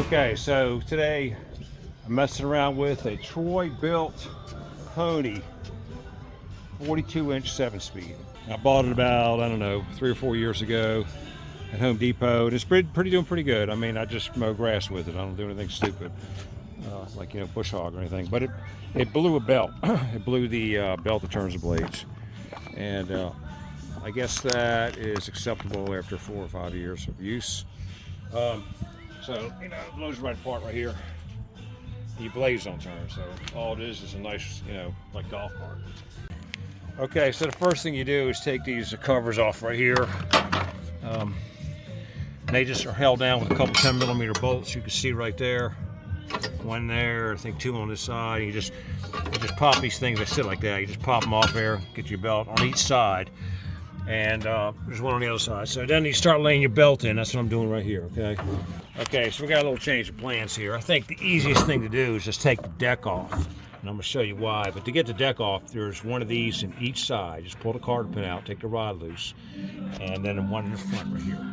Okay, so today I'm messing around with a Troy built Pony 42-inch 7-speed. I bought it about, I don't know, 3 or 4 years ago at Home Depot. It's doing pretty good. I mean, I just mow grass with it. I don't do anything stupid, like, you know, bush hog or anything. But it blew a belt. It blew the belt that turns the blades. And I guess that is acceptable after 4 or 5 years of use. So, you know, it blows right apart right here. The blades don't turn, so all it is a nice, you know, like golf cart. Okay, so the first thing you do is take these covers off right here. They just are held down with a couple 10mm bolts. You can see right there. One there, I think 2 on this side. You just pop these things. They sit like that. You just pop them off there, get your belt on each side. And there's one on the other side. So then you start laying your belt in. That's what I'm doing right here, okay? Okay, so we got a little change of plans here. I think the easiest thing to do is just take the deck off. And I'm gonna show you why. But to get the deck off, there's one of these in each side. Just pull the card pin out, take the rod loose, and then one in the front right here.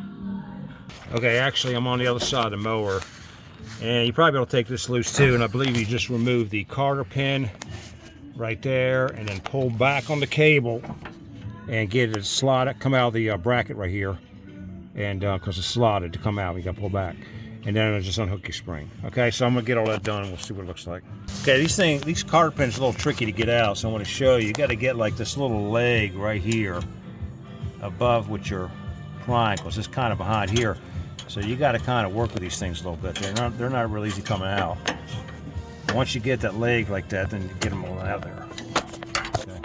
Okay, actually I'm on the other side of the mower. And you probably ought to take this loose too. And I believe you just remove the carder pin right there and then pull back on the cable and get it slotted, come out of the bracket right here. And because it's slotted to come out, you got to pull back. And then it'll just unhook your spring. Okay, so I'm gonna get all that done and we'll see what it looks like. Okay, these carder pins are a little tricky to get out, so I want to show you. You got to get like this little leg right here above what you're prying, because it's kind of behind here. So you got to kind of work with these things a little bit. They're not really easy coming out. Once you get that leg like that, then you get them all out of there. Okay.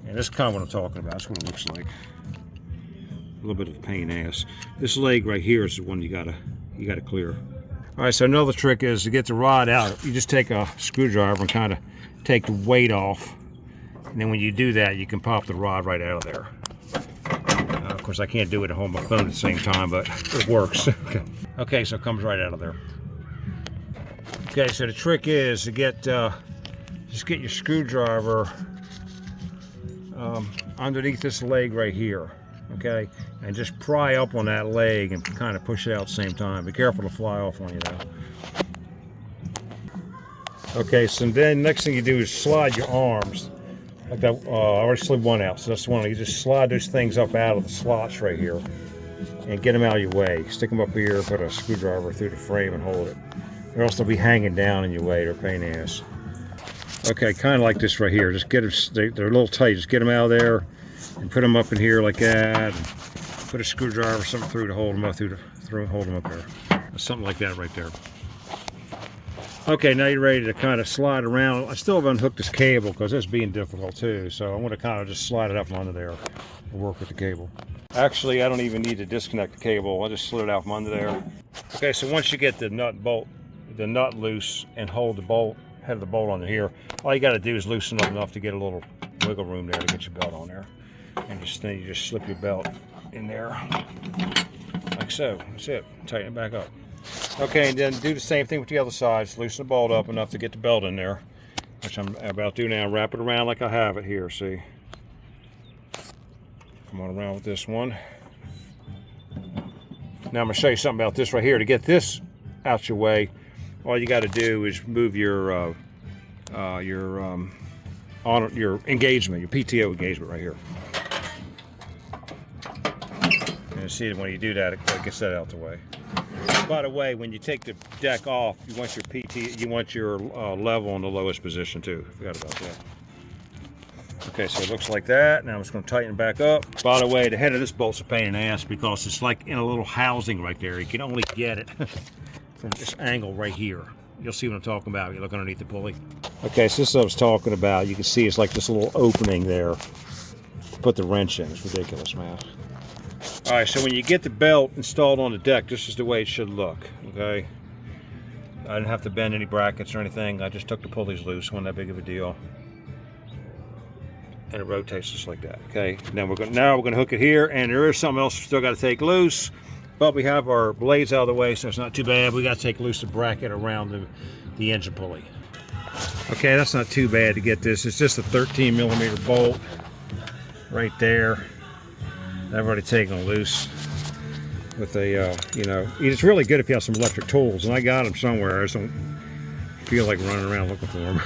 And this is kind of what I'm talking about. That's what it looks like. A little bit of a pain in the ass. This leg right here is the one you gotta clear. All right, so another trick is to get the rod out. You just take a screwdriver and kind of take the weight off, and then when you do that, you can pop the rod right out of there. Of course, I can't do it and hold my phone at the same time, but it works. Okay, so it comes right out of there. Okay, so the trick is to get just get your screwdriver underneath this leg right here. Okay, and just pry up on that leg and kind of push it out at the same time. Be careful to fly off on you now. Okay, so then next thing you do is slide your arms like that. I already slid one out, so that's the one. You just slide those things up out of the slots right here and get them out of your way. Stick them up here, put a screwdriver through the frame and hold it, or else they'll be hanging down in your way. They're a pain in the ass. Okay, kind of like this right here. Just get them, they're a little tight. Just get them out of there and put them up in here like that. And put a screwdriver or something through to hold them up hold them up there. Something like that right there. Okay, now you're ready to kind of slide around. I still have unhooked this cable because it's being difficult too. So I'm going to kind of just slide it up under there and work with the cable. Actually, I don't even need to disconnect the cable. I just slid it out from under there. Okay, so once you get the nut loose and hold the bolt, head of the bolt under here, all you got to do is loosen up enough to get a little wiggle room there to get your belt on there. And then you just slip your belt in there, like so. That's it. Tighten it back up. Okay, and then do the same thing with the other side. Just loosen the bolt up enough to get the belt in there, which I'm about to do now. Wrap it around like I have it here, see? Come on around with this one. Now I'm going to show you something about this right here. To get this out your way, all you got to do is move your engagement, your PTO engagement right here. And see, when you do that, it gets that out the way. By the way, when you take the deck off, you want your level in the lowest position too. Forgot about that. Okay, so it looks like that. Now I'm just going to tighten it back up. By the way, the head of this bolt's a pain in the ass because it's like in a little housing right there. You can only get it from this angle right here. You'll see what I'm talking about. You look underneath the pulley. Okay, so this is what I was talking about. You can see it's like this little opening there. Put the wrench in. It's ridiculous, man. All right, so when you get the belt installed on the deck, this is the way it should look, okay? I didn't have to bend any brackets or anything. I just took the pulleys loose, wasn't that big of a deal. And it rotates just like that, okay? Now we're gonna hook it here, and there is something else we still gotta take loose, but we have our blades out of the way, so it's not too bad. We gotta take loose the bracket around the engine pulley. Okay, that's not too bad to get this. It's just a 13mm bolt right there. I've already taken it loose. with a, you know, it's really good if you have some electric tools, and I got them somewhere. I just don't feel like running around looking for them.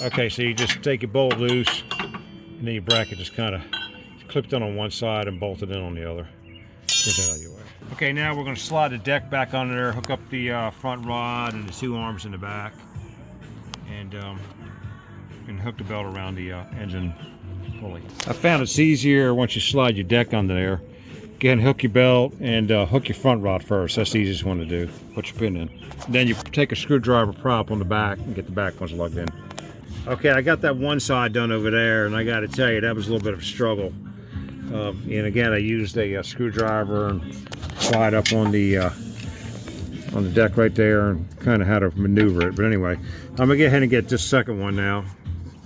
Okay, so you just take your bolt loose, and then your bracket just kind of clipped in on one side and bolted in on the other. Get that out of your way. Okay, now we're going to slide the deck back under there, hook up the front rod and the two arms in the back, and hook the belt around the engine pulley. I found it's easier once you slide your deck under there. Again, hook your belt and hook your front rod first. That's the easiest one to do. Put your pin in. Then you take a screwdriver prop on the back and get the back ones lugged in. Okay, I got that one side done over there, and I got to tell you, that was a little bit of a struggle. And again, I used a screwdriver and slide up on the deck right there, and kind of how to maneuver it. But anyway, I'm gonna get ahead and get this second one now.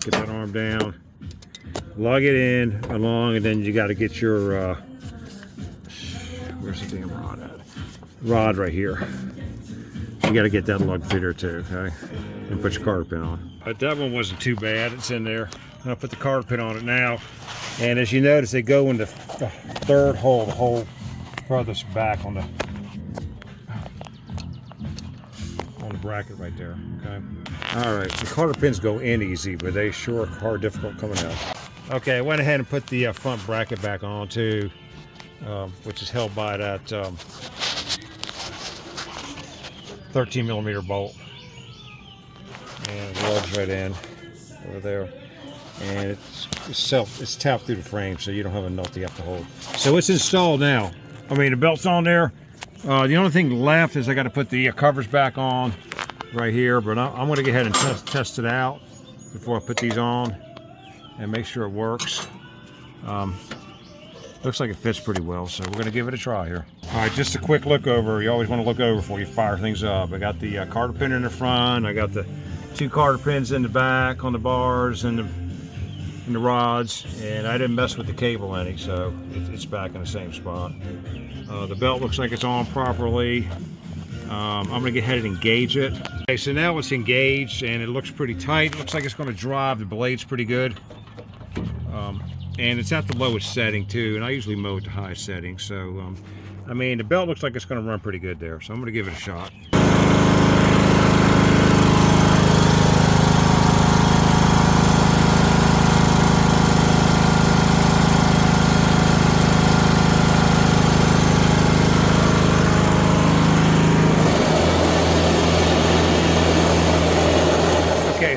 Get that arm down, lug it in along, and then you got to get your where's the damn rod at? Rod right here. You got to get that lug through there too, okay? And put your carter pin on. That one wasn't too bad. It's in there. I'll put the carter pin on it now. And as you notice, they go in the third hole, the hole furthest back on the bracket right there. Okay. All right. The carter pins go in easy, but they sure are difficult coming out. Okay, I went ahead and put the front bracket back on too, which is held by that 13mm bolt, and it lugs right in over there. And it's tapped through the frame, so you don't have a nut you have to hold. So it's installed now. I mean, the belt's on there. The only thing left is I got to put the covers back on right here, but I'm going to go ahead and test it out before I put these on and make sure it works. Looks like it fits pretty well, so we're going to give it a try here. All right, just a quick look over. You always want to look over before you fire things up. I got the carter pin in the front. I got the two carter pins in the back on the bars and the rods, and I didn't mess with the cable any, so it's back in the same spot. The belt looks like it's on properly. I'm going to go ahead and engage it. Okay, so now it's engaged and it looks pretty tight. It looks like it's going to drive the blades pretty good. And it's at the lowest setting too, and I usually mow at the highest setting. So, I mean, the belt looks like it's going to run pretty good there, so I'm going to give it a shot.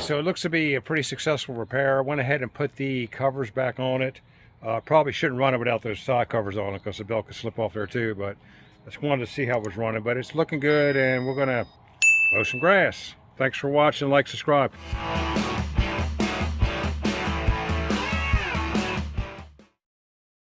So it looks to be a pretty successful repair. I went ahead and put the covers back on it. Probably shouldn't run it without those side covers on it because the belt could slip off there too, but I just wanted to see how it was running. But it's looking good, and we're gonna mow some grass. Thanks for watching. Like, subscribe.